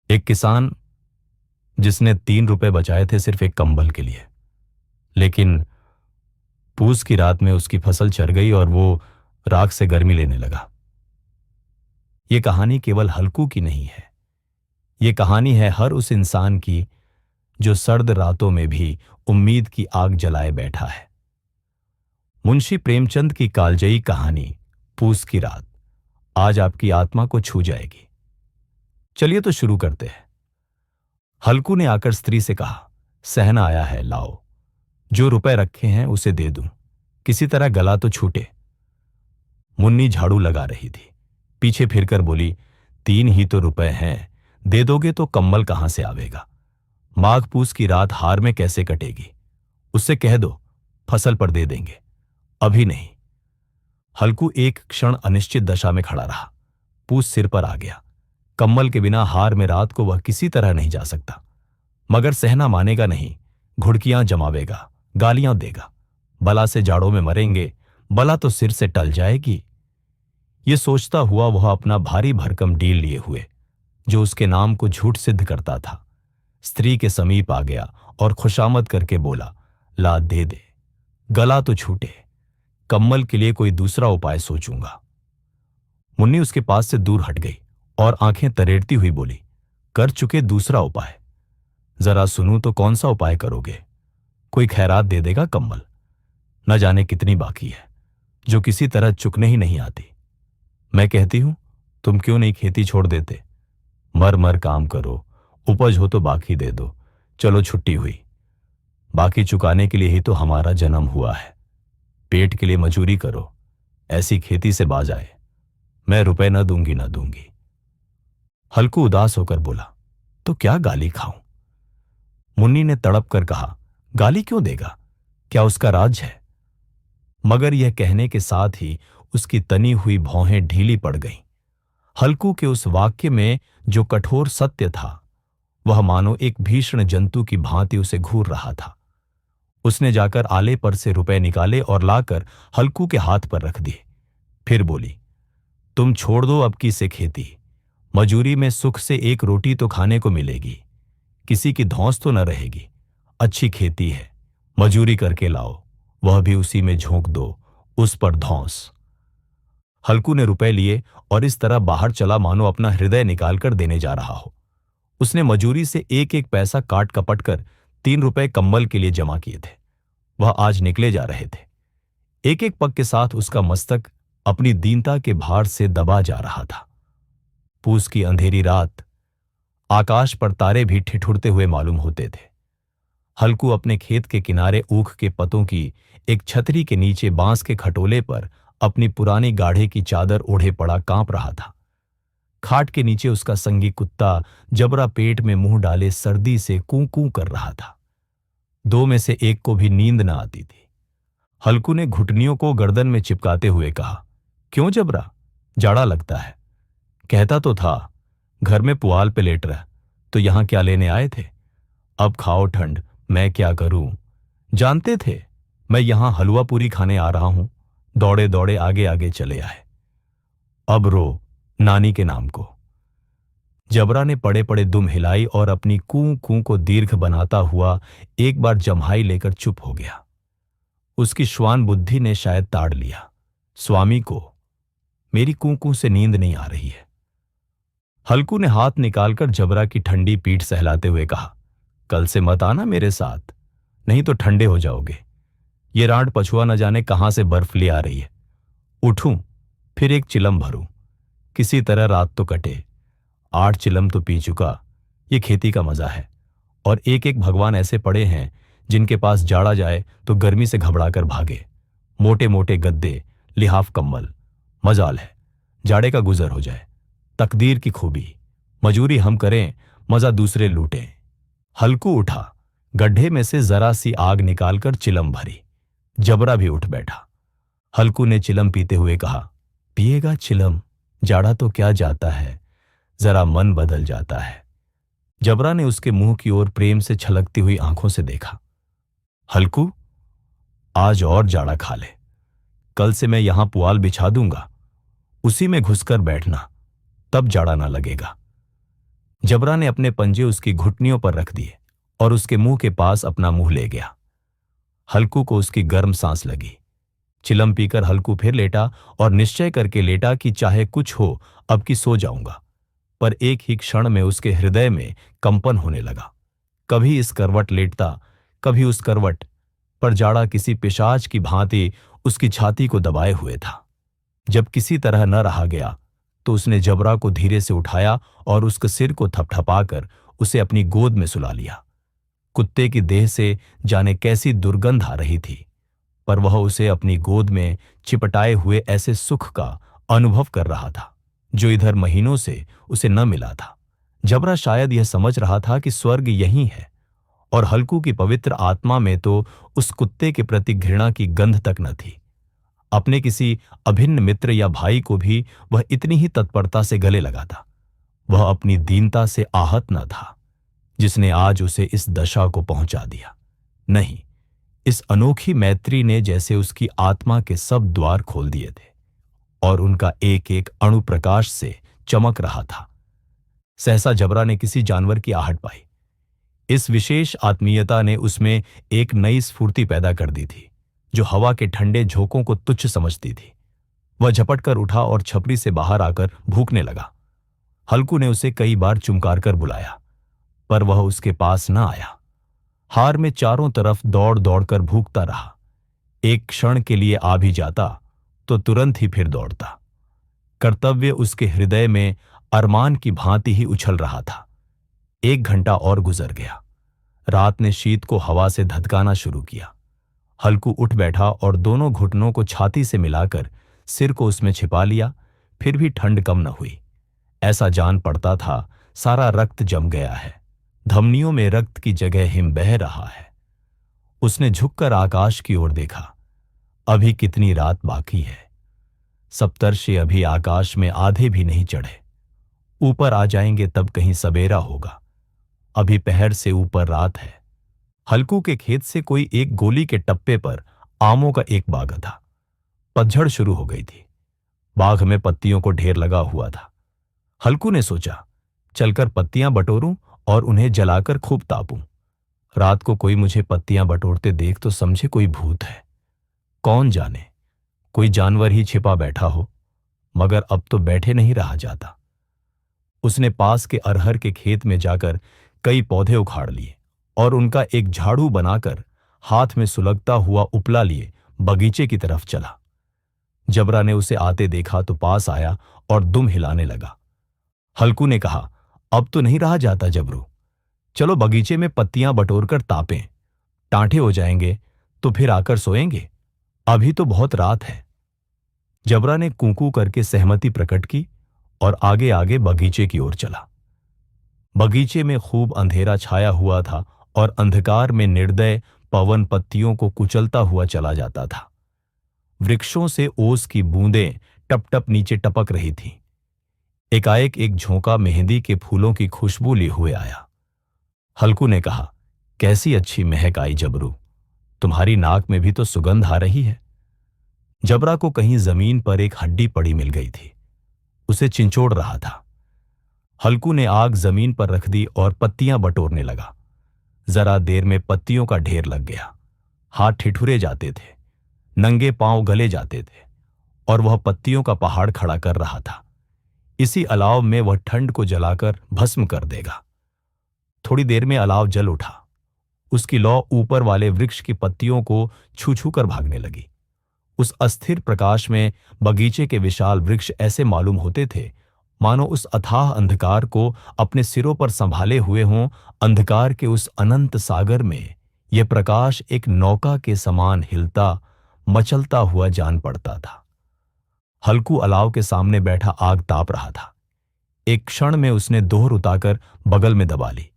एक किसान जिसने 3 रुपए बचाए थे सिर्फ एक कंबल के लिए, लेकिन पूस की रात में उसकी फसल चर गई और वो राख से गर्मी लेने लगा। ये कहानी केवल हल्कू की नहीं है, ये कहानी है हर उस इंसान की जो सर्द रातों में भी उम्मीद की आग जलाए बैठा है। मुंशी प्रेमचंद की कालजयी कहानी पूस की रात आज आपकी आत्मा को छू जाएगी। चलिए तो शुरू करते हैं। हल्कू ने आकर स्त्री से कहा, सहना आया है, लाओ, जो रुपए रखे हैं उसे दे दूं, किसी तरह गला तो छूटे। मुन्नी झाड़ू लगा रही थी, पीछे फिरकर बोली, 3 ही तो रुपए हैं, दे दोगे तो कम्बल कहां से आवेगा? माघ पूस की रात हार में कैसे कटेगी? उससे कह दो फसल पर दे देंगे, अभी नहीं। हल्कू एक क्षण अनिश्चित दशा में खड़ा रहा। पूस सिर पर आ गया। कम्बल के बिना हार में रात को वह किसी तरह नहीं जा सकता, मगर सहना मानेगा नहीं, घुड़कियां जमावेगा, गालियां देगा। बला से जाड़ों में मरेंगे, बला तो सिर से टल जाएगी। ये सोचता हुआ वह अपना भारी भरकम डील लिए हुए, जो उसके नाम को झूठ सिद्ध करता था, स्त्री के समीप आ गया और खुशामद करके बोला, ला दे दे, गला तो छूटे, कम्बल के लिए कोई दूसरा उपाय सोचूंगा। मुन्नी उसके पास से दूर हट गई और आंखें तरेड़ती हुई बोली, कर चुके दूसरा उपाय? जरा सुनूं तो कौन सा उपाय करोगे? कोई खैरात दे देगा कम्बल, न जाने कितनी बाकी है, जो किसी तरह चुकने ही नहीं आती। मैं कहती हूं, तुम क्यों नहीं खेती छोड़ देते? मर मर काम करो, उपज हो तो बाकी दे दो, चलो छुट्टी हुई। बाकी चुकाने के लिए ही तो हमारा जन्म हुआ है। पेट के लिए मजूरी करो, ऐसी खेती से बाज आए। मैं रुपए न दूंगी न दूंगी। हल्कू उदास होकर बोला, तो क्या गाली खाऊं? मुन्नी ने तड़प कर कहा, गाली क्यों देगा, क्या उसका राज है? मगर यह कहने के साथ ही उसकी तनी हुई भौहें ढीली पड़ गईं। हल्कू के उस वाक्य में जो कठोर सत्य था, वह मानो एक भीषण जंतु की भांति उसे घूर रहा था। उसने जाकर आले पर से रुपए निकाले और लाकर हल्कू के हाथ पर रख दिए। फिर बोली, तुम छोड़ दो अब की से खेती, मजूरी में सुख से एक रोटी तो खाने को मिलेगी, किसी की धौंस तो न रहेगी। अच्छी खेती है, मजूरी करके लाओ, वह भी उसी में झोंक दो, उस पर धौंस। हल्कू ने रुपए लिए और इस तरह बाहर चला मानो अपना हृदय निकालकर देने जा रहा हो। उसने मजूरी से एक एक पैसा काट कपट कर 3 रुपए कम्बल के लिए जमा किए थे। वह आज निकले जा रहे थे। एक एक पग के साथ उसका मस्तक अपनी दीनता के भार से दबा जा रहा था। पूस की अंधेरी रात, आकाश पर तारे भी ठिठुरते हुए मालूम होते थे। हल्कू अपने खेत के किनारे ऊख के पतों की एक छतरी के नीचे बांस के खटोले पर अपनी पुरानी गाढ़े की चादर ओढ़े पड़ा कांप रहा था। खाट के नीचे उसका संगी कुत्ता जबरा पेट में मुंह डाले सर्दी से कूं कूं कर रहा था। दो में से एक को भी नींद न आती थी। हल्कू ने घुटनियों को गर्दन में चिपकाते हुए कहा, क्यों जबरा, जाड़ा लगता है? कहता तो था घर में पुआल पे लेट रह, तो यहां क्या लेने आए थे? अब खाओ ठंड, मैं क्या करूं? जानते थे मैं यहां हलवा पूरी खाने आ रहा हूं, दौड़े दौड़े आगे आगे चले आए। अब रो नानी के नाम को। जबरा ने पड़े पड़े दुम हिलाई और अपनी कूं कूं को दीर्घ बनाता हुआ एक बार जम्हाई लेकर चुप हो गया। उसकी श्वान बुद्धि ने शायद ताड़ लिया, स्वामी को मेरी कूं कूं से नींद नहीं आ रही है। हल्कू ने हाथ निकालकर जबरा की ठंडी पीठ सहलाते हुए कहा, कल से मत आना मेरे साथ, नहीं तो ठंडे हो जाओगे। ये रांड पछुआ न जाने कहां से बर्फ ले आ रही है। उठूं फिर एक चिलम भरूं, किसी तरह रात तो कटे। 8 चिलम तो पी चुका, ये खेती का मजा है। और एक एक भगवान ऐसे पड़े हैं जिनके पास जाड़ा जाए तो गर्मी से घबराकर भागे। मोटे मोटे गद्दे, लिहाफ कम्बल, मजाल है जाड़े का गुजर हो जाए। तकदीर की खूबी, मजूरी हम करें, मजा दूसरे लूटें। हल्कू उठा, गड्ढे में से जरा सी आग निकालकर चिलम भरी। जबरा भी उठ बैठा। हल्कू ने चिलम पीते हुए कहा, पिएगा चिलम, जाड़ा तो क्या जाता है, जरा मन बदल जाता है। जबरा ने उसके मुंह की ओर प्रेम से छलकती हुई आंखों से देखा। हल्कू, आज और जाड़ा खा ले, कल से मैं यहां पुआल बिछा दूंगा, उसी में घुसकर बैठना, तब जाड़ा ना लगेगा। जबरा ने अपने पंजे उसकी घुटनियों पर रख दिए और उसके मुंह के पास अपना मुंह ले गया। हल्कू को उसकी गर्म सांस लगी। चिलम पीकर हल्कू फिर लेटा और निश्चय करके लेटा कि चाहे कुछ हो अब की सो जाऊंगा। पर एक ही क्षण में उसके हृदय में कंपन होने लगा। कभी इस करवट लेटता, कभी उस करवट, पर जाड़ा किसी पिशाच की भांति उसकी छाती को दबाए हुए था। जब किसी तरह न रहा गया तो उसने जबरा को धीरे से उठाया और उसके सिर को थपथपाकर उसे अपनी गोद में सुला लिया। कुत्ते की देह से जाने कैसी दुर्गंध आ रही थी, पर वह उसे अपनी गोद में चिपटाए हुए ऐसे सुख का अनुभव कर रहा था जो इधर महीनों से उसे न मिला था। जबरा शायद यह समझ रहा था कि स्वर्ग यही है, और हल्कू की पवित्र आत्मा में तो उस कुत्ते के प्रति घृणा की गंध तक न थी। अपने किसी अभिन्न मित्र या भाई को भी वह इतनी ही तत्परता से गले लगाता। वह अपनी दीनता से आहत न था जिसने आज उसे इस दशा को पहुंचा दिया। नहीं, इस अनोखी मैत्री ने जैसे उसकी आत्मा के सब द्वार खोल दिए थे और उनका एक एक अणु प्रकाश से चमक रहा था। सहसा जबरा ने किसी जानवर की आहट पाई। इस विशेष आत्मीयता ने उसमें एक नई स्फूर्ति पैदा कर दी थी जो हवा के ठंडे झोंकों को तुच्छ समझती थी। वह झपट कर उठा और छपरी से बाहर आकर भूखने लगा। हल्कू ने उसे कई बार चुमकार कर बुलाया, पर वह उसके पास न आया। हार में चारों तरफ दौड़ दौड़ कर भूखता रहा। एक क्षण के लिए आ भी जाता तो तुरंत ही फिर दौड़ता। कर्तव्य उसके हृदय में अरमान की भांति ही उछल रहा था। 1 घंटा और गुजर गया। रात ने शीत को हवा से धधकाना शुरू किया। हल्कू उठ बैठा और दोनों घुटनों को छाती से मिलाकर सिर को उसमें छिपा लिया। फिर भी ठंड कम न हुई। ऐसा जान पड़ता था सारा रक्त जम गया है, धमनियों में रक्त की जगह हिम बह रहा है। उसने झुककर आकाश की ओर देखा। अभी कितनी रात बाकी है। सप्तर्षि अभी आकाश में आधे भी नहीं चढ़े। ऊपर आ जाएंगे तब कहीं सवेरा होगा। अभी पहर से ऊपर रात है। हल्कू के खेत से कोई एक गोली के टप्पे पर आमों का एक बाग था। पतझड़ शुरू हो गई थी। बाग में पत्तियों को ढेर लगा हुआ था। हल्कू ने सोचा, चलकर पत्तियां बटोरूं और उन्हें जलाकर खूब तापूं। रात को कोई मुझे पत्तियां बटोरते देख तो समझे कोई भूत है। कौन जाने, कोई जानवर ही छिपा बैठा हो, मगर अब तो बैठे नहीं रहा जाता। उसने पास के अरहर के खेत में जाकर कई पौधे उखाड़ लिए और उनका एक झाड़ू बनाकर हाथ में सुलगता हुआ उपला लिए बगीचे की तरफ चला। जबरा ने उसे आते देखा तो पास आया और दुम हिलाने लगा। हल्कू ने कहा, अब तो नहीं रहा जाता जबरू, चलो बगीचे में पत्तियां बटोरकर तापें। टांठे हो जाएंगे तो फिर आकर सोएंगे। अभी तो बहुत रात है। जबरा ने कूकू करके सहमति प्रकट की और आगे आगे बगीचे की ओर चला। बगीचे में खूब अंधेरा छाया हुआ था और अंधकार में निर्दय पवन पत्तियों को कुचलता हुआ चला जाता था। वृक्षों से ओस की बूंदें टप टप नीचे टपक रही थीं। एकाएक एक झोंका मेहंदी के फूलों की खुशबू लिए हुए आया। हल्कू ने कहा, कैसी अच्छी महक आई जबरू, तुम्हारी नाक में भी तो सुगंध आ रही है। जबरा को कहीं जमीन पर एक हड्डी पड़ी मिल गई थी। उसे चिंचोड़ रहा था। हल्कू ने आग जमीन पर रख दी और पत्तियां बटोरने लगा। जरा देर में पत्तियों का ढेर लग गया। हाथ ठिठुरे जाते थे, नंगे पांव गले जाते थे और वह पत्तियों का पहाड़ खड़ा कर रहा था। इसी अलाव में वह ठंड को जलाकर भस्म कर देगा। थोड़ी देर में अलाव जल उठा। उसकी लौ ऊपर वाले वृक्ष की पत्तियों को छू छू कर भागने लगी। उस अस्थिर प्रकाश में बगीचे के विशाल वृक्ष ऐसे मालूम होते थे मानो उस अथाह अंधकार को अपने सिरों पर संभाले हुए हों। अंधकार के उस अनंत सागर में यह प्रकाश एक नौका के समान हिलता मचलता हुआ जान पड़ता था। हल्कू अलाव के सामने बैठा आग ताप रहा था। एक क्षण में उसने दोहर उताकर बगल में दबा ली,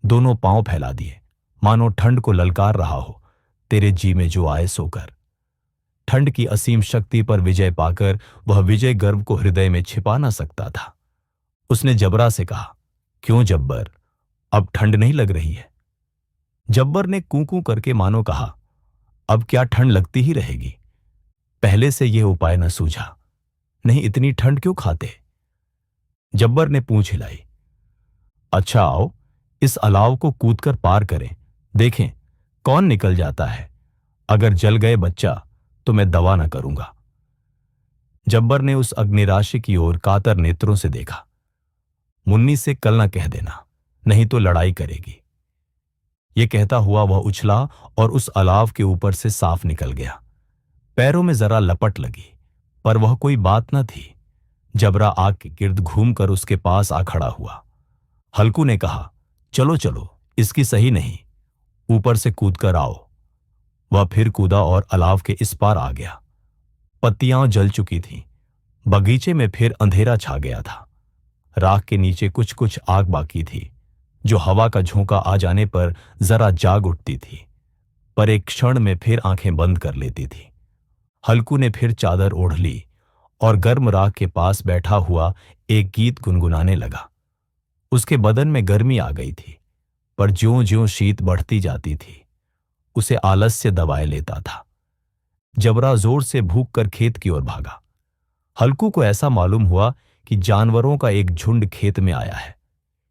दोनों पांव फैला दिए, मानो ठंड को ललकार रहा हो, तेरे जी में जो आए सो कर। ठंड की असीम शक्ति पर विजय पाकर वह विजय गर्व को हृदय में छिपा ना सकता था। उसने जबरा से कहा, क्यों जब्बर, अब ठंड नहीं लग रही है? जब्बर ने कूकू करके मानो कहा, अब क्या ठंड लगती ही रहेगी। पहले से यह उपाय न सूझा, नहीं इतनी ठंड क्यों खाते? जब्बर ने पूंछ हिलाई। अच्छा आओ, इस अलाव को कूदकर पार करें, देखें कौन निकल जाता है। अगर जल गए बच्चा तो मैं दवा न करूंगा। जब्बर ने उस अग्निराशि की ओर कातर नेत्रों से देखा। मुन्नी से कल न कह देना, नहीं तो लड़ाई करेगी। ये कहता हुआ वह उछला और उस अलाव के ऊपर से साफ निकल गया। पैरों में जरा लपट लगी, पर वह कोई बात न थी। जबरा आग के गिर्द घूमकर उसके पास आ खड़ा हुआ। हल्कू ने कहा, चलो चलो, इसकी सही नहीं, ऊपर से कूदकर आओ। वह फिर कूदा और अलाव के इस पार आ गया। पत्तियां जल चुकी थीं। बगीचे में फिर अंधेरा छा गया था। राख के नीचे कुछ कुछ आग बाकी थी, जो हवा का झोंका आ जाने पर जरा जाग उठती थी, पर एक क्षण में फिर आंखें बंद कर लेती थी। हल्कू ने फिर चादर ओढ़ ली और गर्म राख के पास बैठा हुआ एक गीत गुनगुनाने लगा। उसके बदन में गर्मी आ गई थी, पर ज्यों-ज्यों शीत बढ़ती जाती थी, उसे आलस्य दबाए लेता था। जबरा जोर से भूख कर खेत की ओर भागा। हल्कू को ऐसा मालूम हुआ कि जानवरों का एक झुंड खेत में आया है।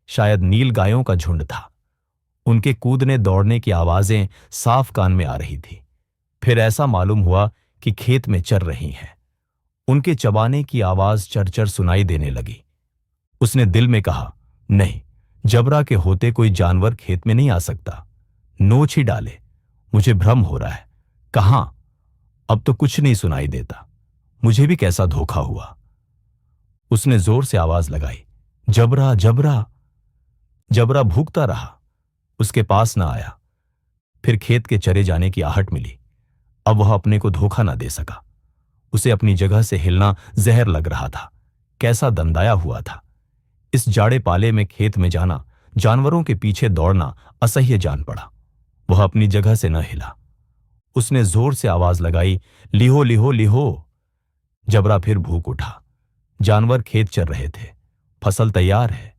शायद नील गायों का झुंड था। उनके कूदने दौड़ने की आवाजें साफ कान में आ रही थी। फिर ऐसा मालूम हुआ कि खेत में चर रही हैं। उनके चबाने की आवाज चरचर सुनाई देने लगी। उसने दिल में कहा, नहीं, जबरा के होते कोई जानवर खेत में नहीं आ सकता। नोच ही डाले, मुझे भ्रम हो रहा है। कहां? अब तो कुछ नहीं सुनाई देता। मुझे भी कैसा धोखा हुआ। उसने जोर से आवाज लगाई, जबरा जबरा। जबरा भूखता रहा, उसके पास ना आया। फिर खेत के चरे जाने की आहट मिली। अब वह अपने को धोखा ना दे सका। उसे अपनी जगह से हिलना जहर लग रहा था। कैसा दंदाया हुआ था। इस जाड़े पाले में खेत में जाना, जानवरों के पीछे दौड़ना असह्य जान पड़ा। वह अपनी जगह से न हिला। उसने जोर से आवाज लगाई, लिहो लिहो लिहो। जबरा फिर भूख उठा। जानवर खेत चर रहे थे। फसल तैयार है।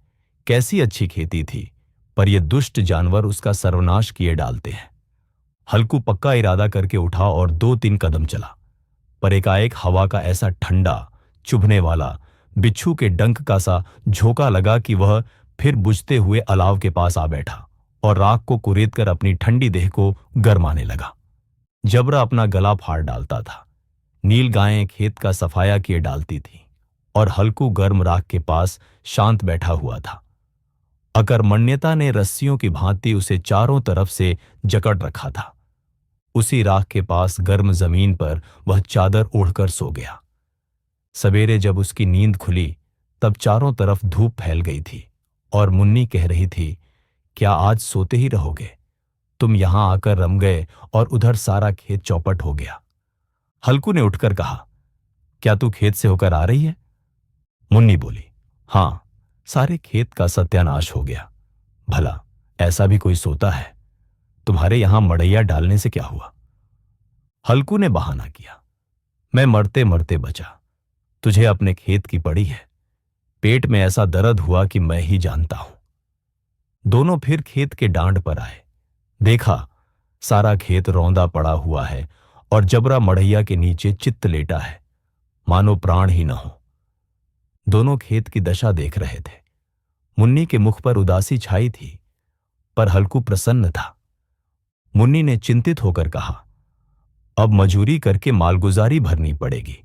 कैसी अच्छी खेती थी, पर ये दुष्ट जानवर उसका सर्वनाश किए डालते हैं। हल्कू पक्का इरादा करके उठा और 2-3 कदम चला, पर एकाएक हवा का ऐसा ठंडा, चुभने वाला, बिच्छू के डंक का सा झोंका लगा कि वह फिर बुझते हुए अलाव के पास आ बैठा और राख को कुरेदकर अपनी ठंडी देह को गरमाने लगा। जबरा अपना गला फाड़ डालता था। नील गायें खेत का सफाया किए डालती थीं और हल्कू गर्म राख के पास शांत बैठा हुआ था। अकर्मण्यता ने रस्सियों की भांति उसे चारों तरफ से जकड़ रखा था। उसी राख के पास गर्म जमीन पर वह चादर ओढ़कर सो गया। सवेरे जब उसकी नींद खुली, तब चारों तरफ धूप फैल गई थी और मुन्नी कह रही थी, क्या आज सोते ही रहोगे? तुम यहां आकर रम गए और उधर सारा खेत चौपट हो गया। हल्कू ने उठकर कहा, क्या तू खेत से होकर आ रही है? मुन्नी बोली, हां, सारे खेत का सत्यानाश हो गया। भला ऐसा भी कोई सोता है? तुम्हारे यहां मड़ैया डालने से क्या हुआ? हल्कू ने बहाना किया, मैं मरते मरते बचा। तुझे अपने खेत की पड़ी है। पेट में ऐसा दर्द हुआ कि मैं ही जानता हूं। दोनों फिर खेत के डांड पर आए। देखा, सारा खेत रौंदा पड़ा हुआ है और जबरा मड़ैया के नीचे चित्त लेटा है, मानो प्राण ही न हो। दोनों खेत की दशा देख रहे थे। मुन्नी के मुख पर उदासी छाई थी, पर हल्कू प्रसन्न था। मुन्नी ने चिंतित होकर कहा, अब मजूरी करके मालगुजारी भरनी पड़ेगी।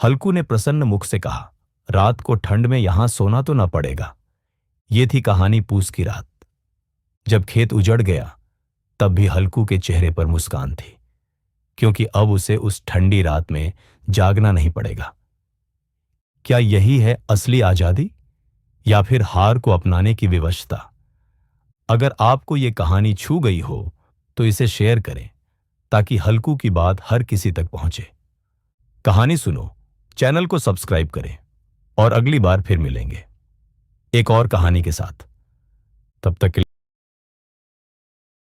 हल्कू ने प्रसन्न मुख से कहा, रात को ठंड में यहां सोना तो न पड़ेगा। ये थी कहानी पूस की रात। जब खेत उजड़ गया, तब भी हल्कू के चेहरे पर मुस्कान थी, क्योंकि अब उसे उस ठंडी रात में जागना नहीं पड़ेगा। क्या यही है असली आजादी, या फिर हार को अपनाने की विवशता? अगर आपको ये कहानी छू गई हो तो इसे शेयर करें, ताकि हल्कू की बात हर किसी तक पहुंचे। कहानी सुनो, चैनल को सब्सक्राइब करें और अगली बार फिर मिलेंगे एक और कहानी के साथ। तब तक के लिए